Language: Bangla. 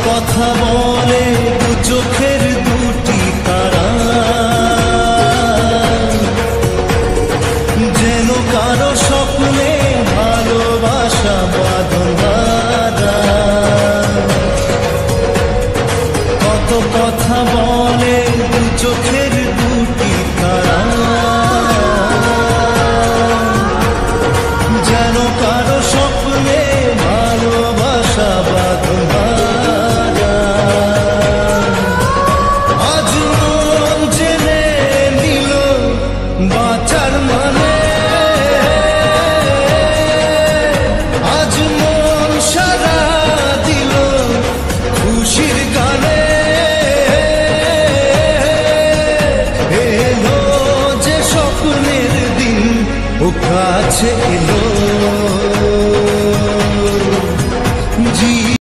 কথা বলে দু চোখের দুটি তারা, যেন কারো স্বপ্নে ভালোবাসা বাঁধন বাঁধা। কত কথা বলে দু চোখের দুটি তারা, যেন কারো স্বপ্নে ভালোবাসা বাঁধন বাঁধা। আজ মন জেনে নিল বাঁচার মানে, আজ মন সারা দিল খুশির গানে। এলো যে স্বপ্নের দিন ও কাছে এলো